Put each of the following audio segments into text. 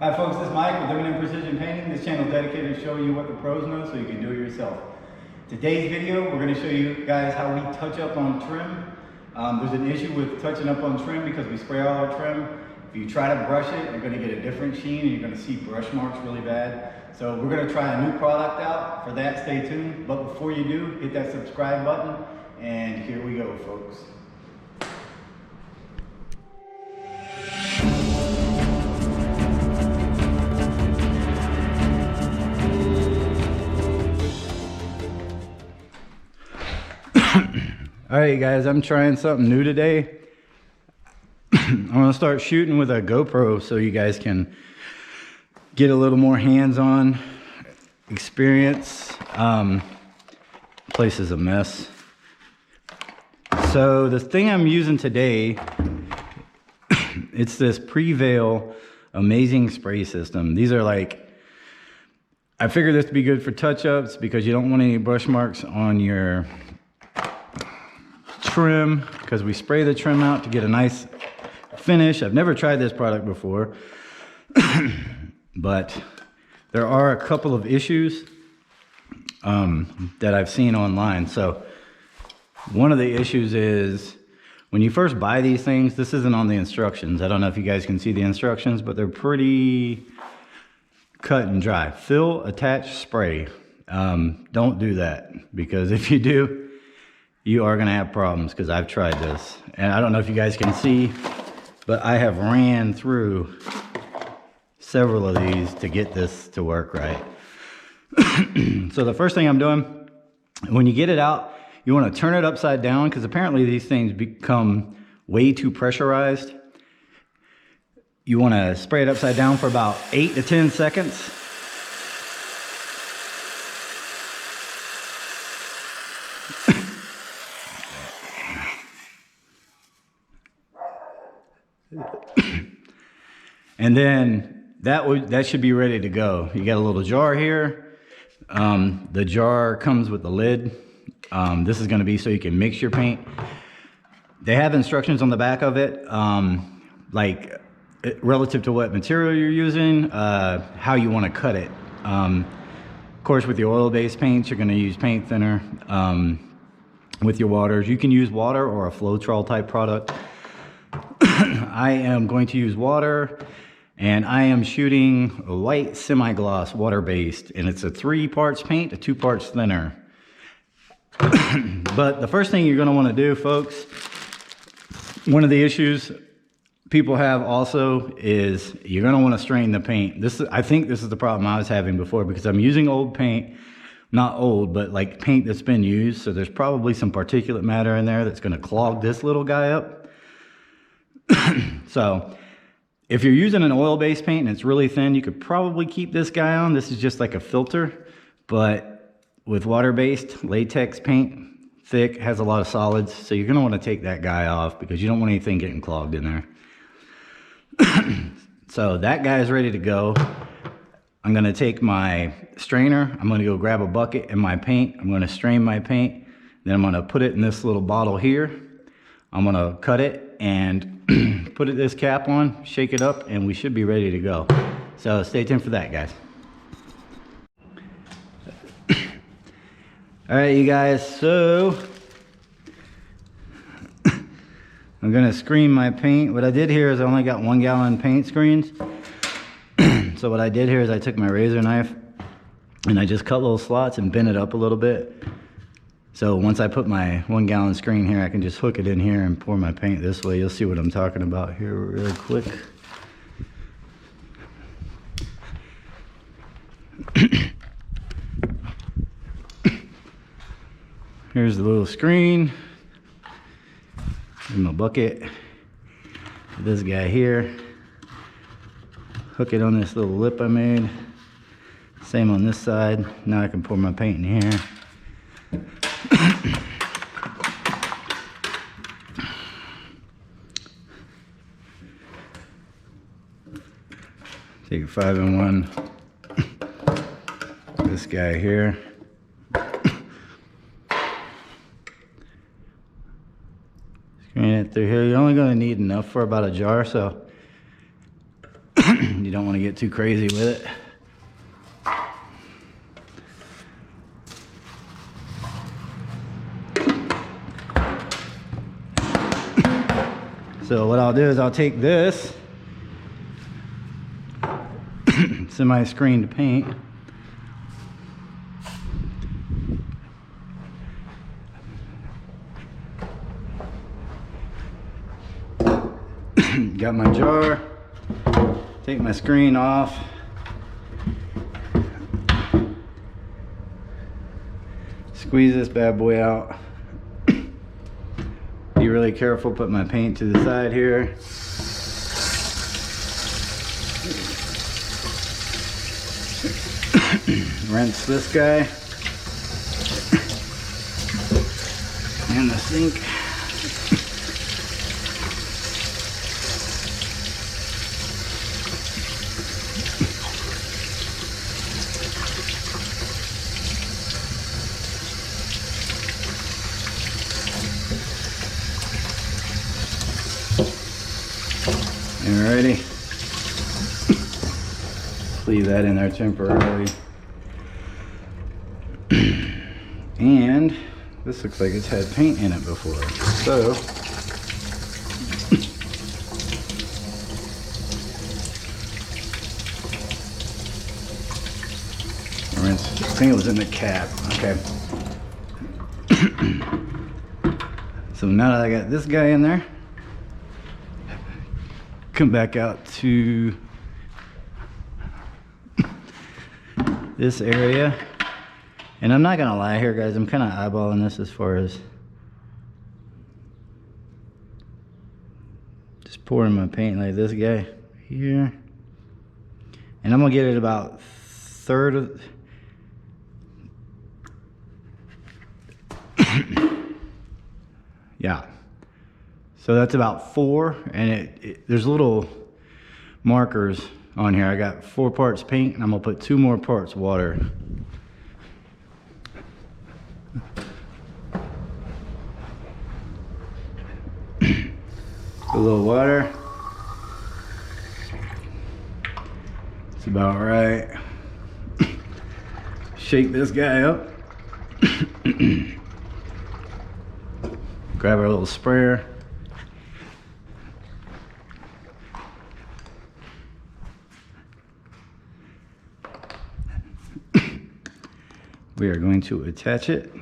Hi folks, this is Mike with Living in Precision Painting. This channel is dedicated to showing you what the pros know so you can do it yourself. Today's video, we're going to show you guys how we touch up on trim. There's an issue with touching up on trim because we spray all our trim. If you try to brush it, you're going to get a different sheen and you're going to see brush marks really bad. So we're going to try a new product out. For that, stay tuned. But before you do, hit that subscribe button. And here we go, folks. Alright guys, I'm trying something new today. I'm gonna start shooting with a GoPro so you guys can get a little more hands-on experience. Place is a mess. So the thing I'm using today, it's this Preval amazing spray system. These are like, I figured this to be good for touch-ups because you don't want any brush marks on your trim, because we spray the trim out to get a nice finish. I've never tried this product before, but there are a couple of issues that I've seen online. So one of the issues is when you first buy these things, this isn't on the instructions. I don't know if you guys can see the instructions, but they're pretty cut and dry. Fill, attach, spray. Don't do that, because if you do, you are going to have problems, because I've tried this. And I don't know if you guys can see, but I have ran through several of these to get this to work right. So the first thing I'm doing, when you get it out, you want to turn it upside down, because apparently these things become way too pressurized. You want to spray it upside down for about 8 to 10 seconds. And then that should be ready to go. You got a little jar here. The jar comes with the lid. This is going to be so you can mix your paint. They have instructions on the back of it, like relative to what material you're using, how you want to cut it. Of course, with your oil-based paints, you're going to use paint thinner. With your waters, you can use water or a Floetrol type product. I am going to use water, and I am shooting a white semi-gloss water-based, and it's a 3 parts paint to 2 parts thinner. But the first thing you're going to want to do, folks, one of the issues people have also is you're going to want to strain the paint. I think this is the problem I was having before, because I'm using old paint, not old, but like paint that's been used. So there's probably some particulate matter in there that's going to clog this little guy up. So if you're using an oil-based paint and it's really thin, you could probably keep this guy on. This is just like a filter, but with water-based latex paint, thick, has a lot of solids, so you're going to want to take that guy off because you don't want anything getting clogged in there. So that guy is ready to go. I'm going to take my strainer. I'm going to go grab a bucket and my paint. I'm going to strain my paint. Then I'm going to put it in this little bottle here. I'm going to cut it and put this cap on, shake it up, and we should be ready to go. So stay tuned for that, guys. All right, you guys, so I'm gonna screen my paint. What I did here is I only got 1 gallon paint screens. So what I did here is I took my razor knife and I just cut little slots and bent it up a little bit. So once I put my 1 gallon screen here, I can just hook it in here and pour my paint this way. You'll see what I'm talking about here real quick. Here's the little screen. And my bucket. This guy here. Hook it on this little lip I made. Same on this side. Now I can pour my paint in here. Take a 5-in-1. This guy here. Screen it through here. You're only going to need enough for about a jar, so you you don't want to get too crazy with it. So what I'll do is I'll take this semi-screened paint, got my jar, take my screen off, squeeze this bad boy out. Be really careful, put my paint to the side here. Rinse this guy in the sink. Alrighty. Leave that in there temporarily. And this looks like it's had paint in it before. So rinse. I think it was in the cap. Okay. So now that I got this guy in there, come back out to this area. And I'm not gonna lie here, guys, I'm kind of eyeballing this as far as just pouring my paint like this guy here. And I'm gonna get it about third of yeah. So that's about 4, and there's little markers on here. I got 4 parts paint, and I'm gonna put 2 more parts water. A little water. It's about right. Shake this guy up. Grab our little sprayer. We are going to attach it.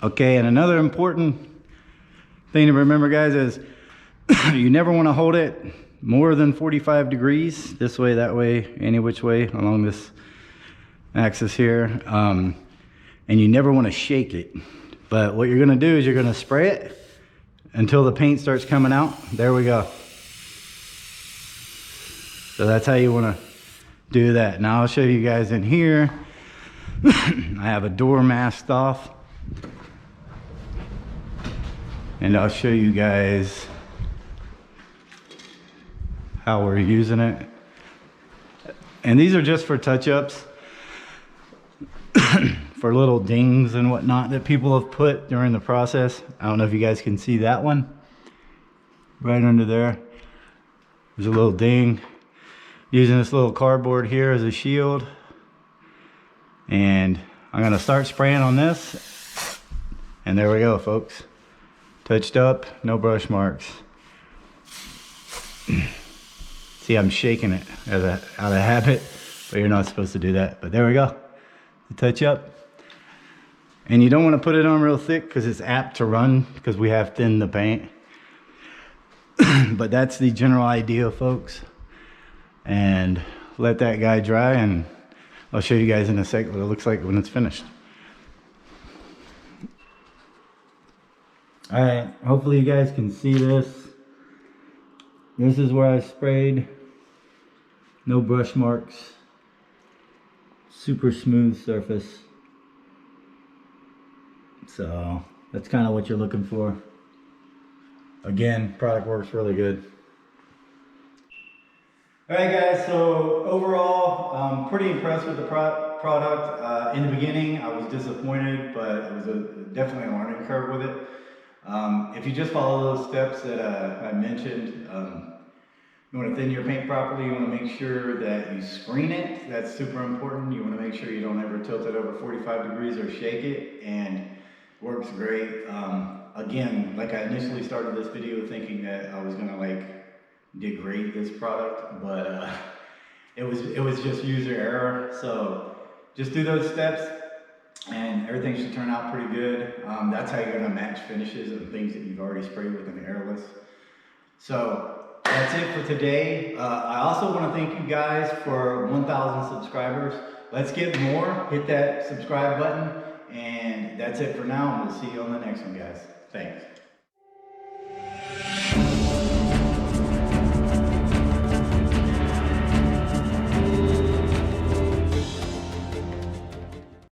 Okay, and another important thing to remember, guys, is you never want to hold it more than 45 degrees, this way, that way, any which way along this axis here. And you never want to shake it. But what you're going to do is you're going to spray it until the paint starts coming out. There we go. So that's how you want to do that. Now I'll show you guys in here. I have a door masked off, and I'll show you guys how we're using it. And these are just for touch-ups, for little dings and whatnot that people have put during the process. I don't know if you guys can see that one right under there. There's a little ding. Using this little cardboard here as a shield. And I'm gonna start spraying on this, and there we go, folks. Touched up, no brush marks. See, I'm shaking it out of habit, but you're not supposed to do that. But there we go, the touch up. And you don't want to put it on real thick because it's apt to run because we have thinned the paint. But that's the general idea, folks. And let that guy dry, and I'll show you guys in a sec what it looks like when it's finished. All right, hopefully you guys can see this. This is where I sprayed. No brush marks. Super smooth surface. So that's kind of what you're looking for. Again, product works really good. Alright guys, so overall, I'm pretty impressed with the product. In the beginning, I was disappointed, but it was definitely a learning curve with it. If you just follow those steps that I mentioned, You want to thin your paint properly. You want to make sure that you screen it. That's super important. You want to make sure you don't ever tilt it over 45 degrees or shake it, and works great. Again, like I initially started this video thinking that I was gonna like degrade this product, but it was just user error. So just do those steps and everything should turn out pretty good. That's how you're gonna match finishes of things that you've already sprayed with an airless. So that's it for today. I also want to thank you guys for 1,000 subscribers. Let's get more. Hit that subscribe button. And that's it for now. And we'll see you on the next one, guys. Thanks.